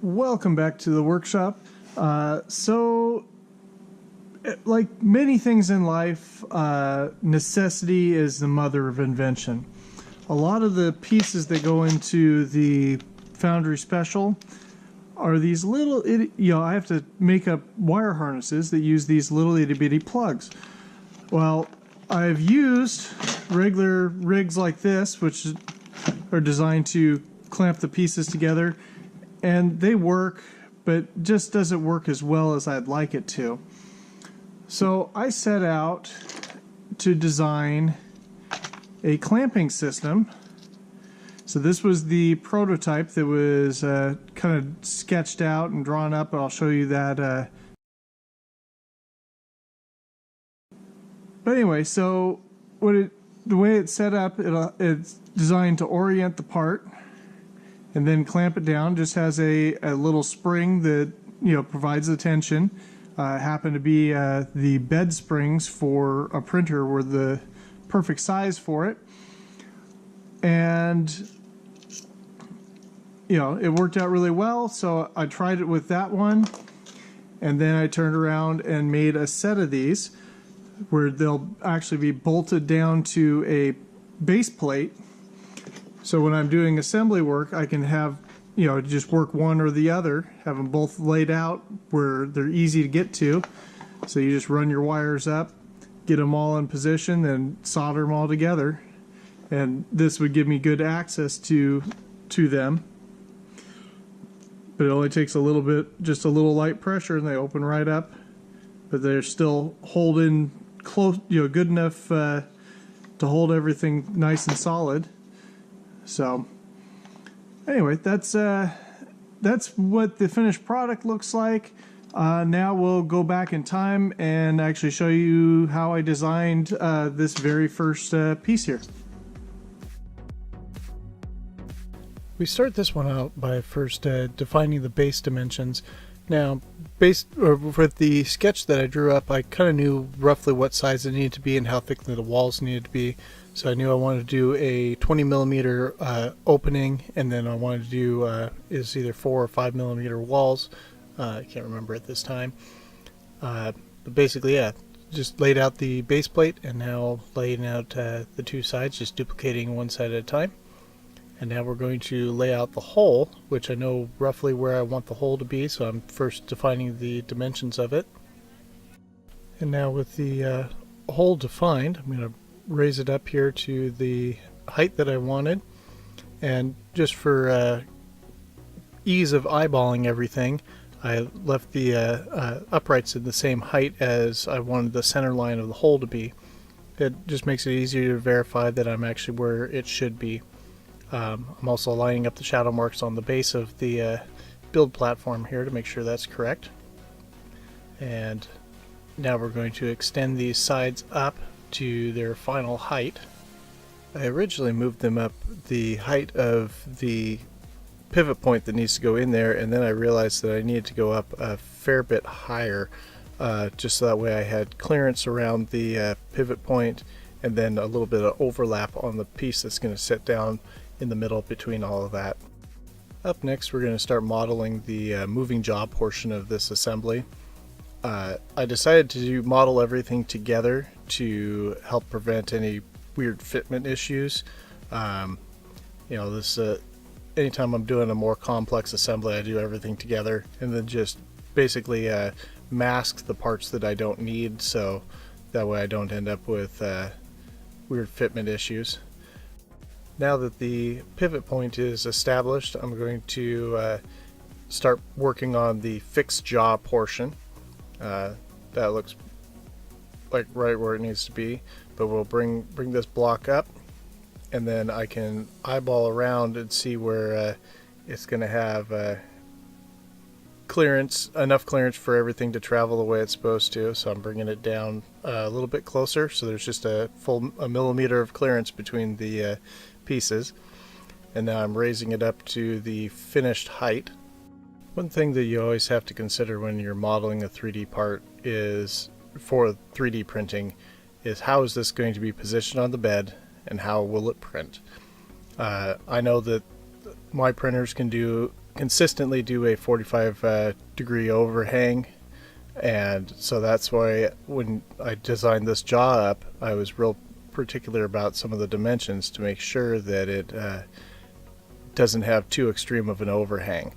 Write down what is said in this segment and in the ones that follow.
Welcome back to the workshop. Like many things in life, necessity is the mother of invention. A lot of the pieces that go into the Foundry Special are these little, I have to make up wire harnesses that use these little itty bitty plugs. Well, I've used regular rigs like this, which are designed to clamp the pieces together, and they work, but just doesn't work as well as I'd like it to. So I set out to design a clamping system. So this was the prototype that was kind of sketched out and drawn up, and I'll show you that. But anyway, so the way it's set up, it's designed to orient the part and then clamp it down. Just has a little spring that provides the tension. Happened to be the bed springs for a printer were the perfect size for it, and it worked out really well. So I tried it with that one, and then I turned around and made a set of these where they'll actually be bolted down to a base plate. So when I'm doing assembly work, I can have just work one or the other, have them both laid out where they're easy to get to. So you just run your wires up, get them all in position, then solder them all together. And this would give me good access to them. But it only takes a little bit, just a little light pressure, and they open right up. But they're still holding close, good enough to hold everything nice and solid. So anyway, that's what the finished product looks like. Now we'll go back in time and actually show you how I designed this very first piece here. We start this one out by first defining the base dimensions. Now, with the sketch that I drew up, I kind of knew roughly what size it needed to be and how thick the walls needed to be. So I knew I wanted to do a 20 millimeter opening, and then I wanted to do is either 4 or 5 millimeter walls. I can't remember at this time. But basically, yeah, just laid out the base plate, and now laying out the two sides, just duplicating one side at a time. And now we're going to lay out the hole, which I know roughly where I want the hole to be, so I'm first defining the dimensions of it. And now with the hole defined, I'm going to raise it up here to the height that I wanted. And just for ease of eyeballing everything, I left the uprights in the same height as I wanted the center line of the hole to be. It just makes it easier to verify that I'm actually where it should be. I'm also lining up the shadow marks on the base of the build platform here to make sure that's correct. And now we're going to extend these sides up to their final height. I originally moved them up the height of the pivot point that needs to go in there, and then I realized that I needed to go up a fair bit higher, just so that way I had clearance around the pivot point, and then a little bit of overlap on the piece that's going to sit down in the middle between all of that. Up next, we're going to start modeling the moving jaw portion of this assembly. I decided to model everything together to help prevent any weird fitment issues. Anytime I'm doing a more complex assembly, I do everything together and then just basically mask the parts that I don't need, so that way I don't end up with weird fitment issues. Now that the pivot point is established, I'm going to start working on the fixed jaw portion. That looks like right where it needs to be, but we'll bring this block up, and then I can eyeball around and see where it's going to have enough clearance for everything to travel the way it's supposed to. So I'm bringing it down a little bit closer, so there's just a millimeter of clearance between the pieces. And now I'm raising it up to the finished height. One thing that you always have to consider when you're modeling a 3D part is, for 3D printing, is how is this going to be positioned on the bed and how will it print. I know that my printers can do consistently do a 45 degree overhang, and so that's why when I designed this jaw up, I was real particular about some of the dimensions to make sure that it doesn't have too extreme of an overhang.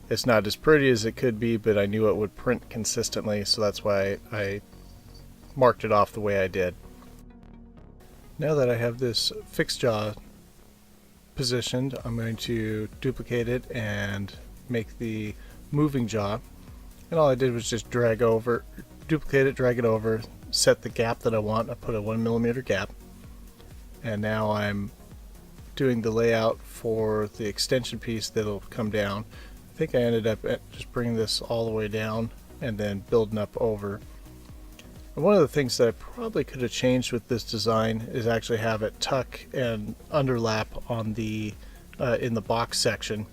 It's not as pretty as it could be, but I knew it would print consistently, so that's why I marked it off the way I did. Now that I have this fixed jaw positioned, I'm going to duplicate it and make the moving jaw. And all I did was just duplicate it, drag it over, set the gap that I want. I put a 1mm gap. And now I'm doing the layout for the extension piece that'll come down. I think I ended up just bringing this all the way down and then building up over. And one of the things that I probably could have changed with this design is actually have it tuck and underlap on the in the box section.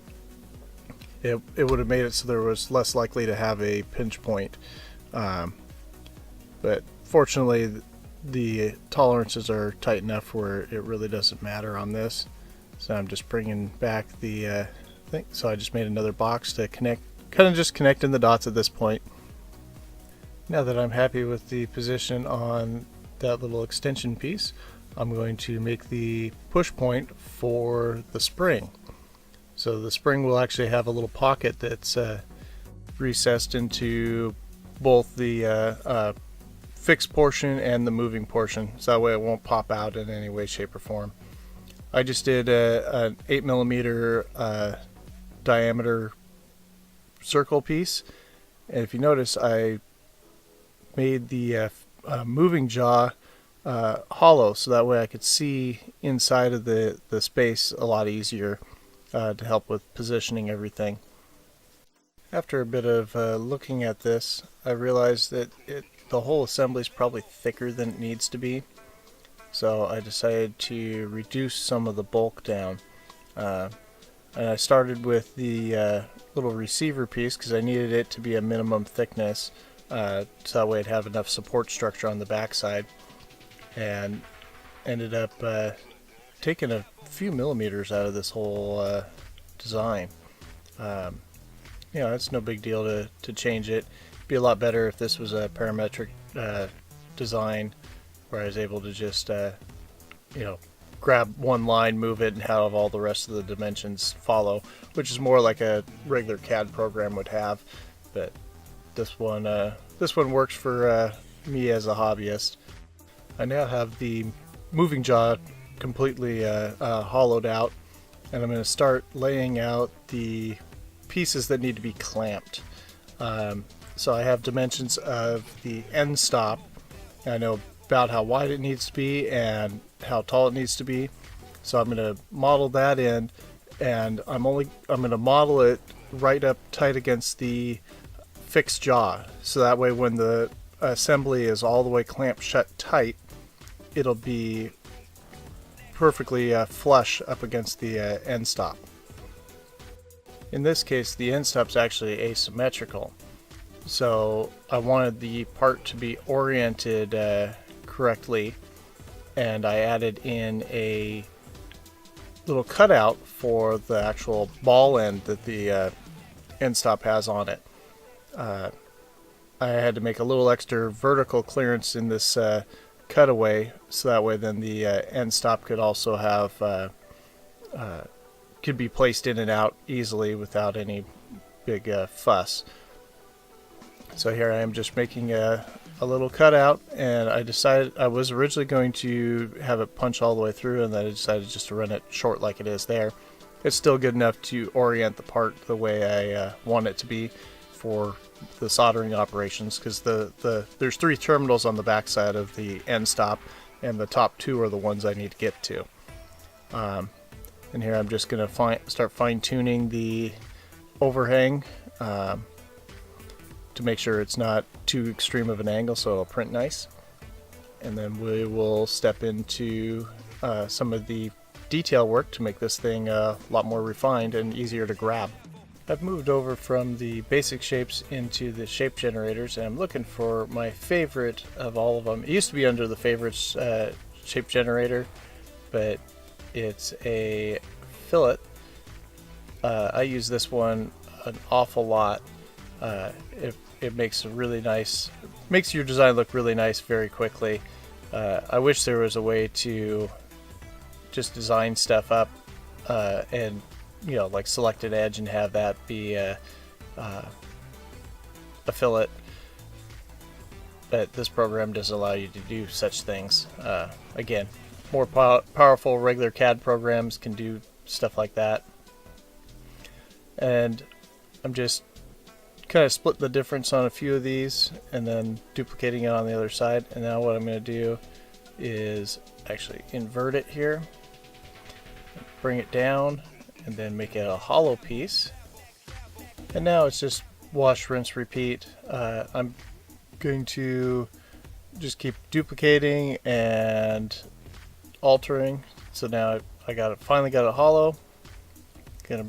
It would have made it so there was less likely to have a pinch point. But fortunately, the tolerances are tight enough where it really doesn't matter on this. So I'm just bringing back the thing. So I just made another box to connect, kind of just connecting the dots at this point. Now that I'm happy with the position on that little extension piece, I'm going to make the push point for the spring. So the spring will actually have a little pocket that's recessed into both the fixed portion and the moving portion, so that way it won't pop out in any way, shape, or form. I just did an 8mm diameter circle piece, and if you notice, I made the moving jaw hollow, so that way I could see inside of the space a lot easier to help with positioning everything. After a bit of looking at this, I realized that the whole assembly is probably thicker than it needs to be, so I decided to reduce some of the bulk down. And I started with the little receiver piece because I needed it to be a minimum thickness, so that way I'd have enough support structure on the backside, and ended up taking a few millimeters out of this whole design. You know, it's no big deal to change it. It'd be a lot better if this was a parametric design where I was able to just you know, grab one line, move it, and have all the rest of the dimensions follow, which is more like a regular CAD program would have. But this one works for me as a hobbyist. I now have the moving jaw completely hollowed out, and I'm going to start laying out the pieces that need to be clamped. So I have dimensions of the end stop. I know about how wide it needs to be and how tall it needs to be. So I'm going to model that in, and I'm going to model it right up tight against the fixed jaw. So that way when the assembly is all the way clamped shut tight, it'll be perfectly flush up against the end stop. In this case, the end stop's actually asymmetrical, so I wanted the part to be oriented correctly, and I added in a little cutout for the actual ball end that the end stop has on it. I had to make a little extra vertical clearance in this cutaway, so that way then the end stop could also have could be placed in and out easily without any big fuss. So here I am just making a little cutout, and I decided I was originally going to have it punch all the way through, and then I decided just to run it short like it is there. It's still good enough to orient the part the way I want it to be for the soldering operations, because there's 3 terminals on the back side of the end stop, and the top 2 are the ones I need to get to. And here I'm just going to start fine-tuning the overhang to make sure it's not too extreme of an angle so it'll print nice. And then we will step into some of the detail work to make this thing a lot more refined and easier to grab. I've moved over from the basic shapes into the shape generators, and I'm looking for my favorite of all of them. It used to be under the favorites shape generator, but it's a fillet I use this one an awful lot. It makes a really nice, makes your design look really nice very quickly. I wish there was a way to just design stuff up and like select an edge and have that be a fillet, but this program doesn't allow you to do such things. Again, more powerful regular CAD programs can do stuff like that, and I'm just kind of split the difference on a few of these and then duplicating it on the other side. And now what I'm going to do is actually invert it here, bring it down, and then make it a hollow piece. And now it's just wash, rinse, repeat. I'm going to just keep duplicating and altering. So now I got it, finally got it hollow. Gonna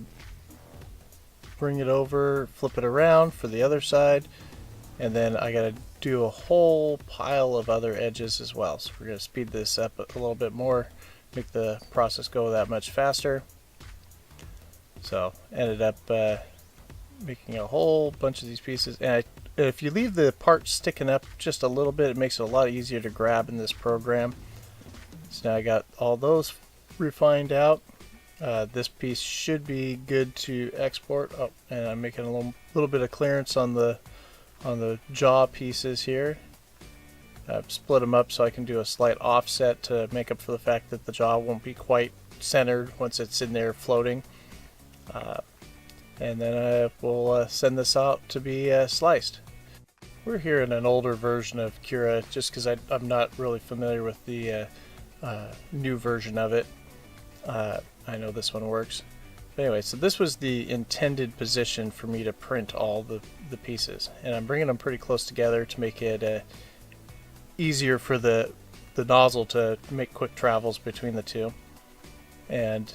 bring it over, flip it around for the other side, and then I gotta do a whole pile of other edges as well. So we're gonna speed this up a little bit more, make the process go that much faster. So ended up making a whole bunch of these pieces, and if you leave the part sticking up just a little bit, it makes it a lot easier to grab in this program. So now I got all those refined out. This piece should be good to export. Oh, and I'm making a little bit of clearance on the jaw pieces here. I've split them up so I can do a slight offset to make up for the fact that the jaw won't be quite centered once it's in there floating. And then I will send this out to be sliced. We're here in an older version of Cura just because I'm not really familiar with the new version of it. I know this one works. But anyway, so this was the intended position for me to print all the pieces. And I'm bringing them pretty close together to make it easier for the nozzle to make quick travels between the two. And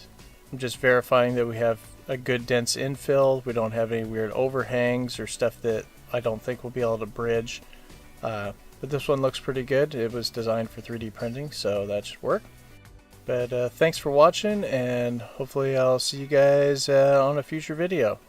I'm just verifying that we have a good dense infill. We don't have any weird overhangs or stuff that I don't think we'll be able to bridge. But this one looks pretty good. It was designed for 3D printing, so that should work. But thanks for watching, and hopefully I'll see you guys on a future video.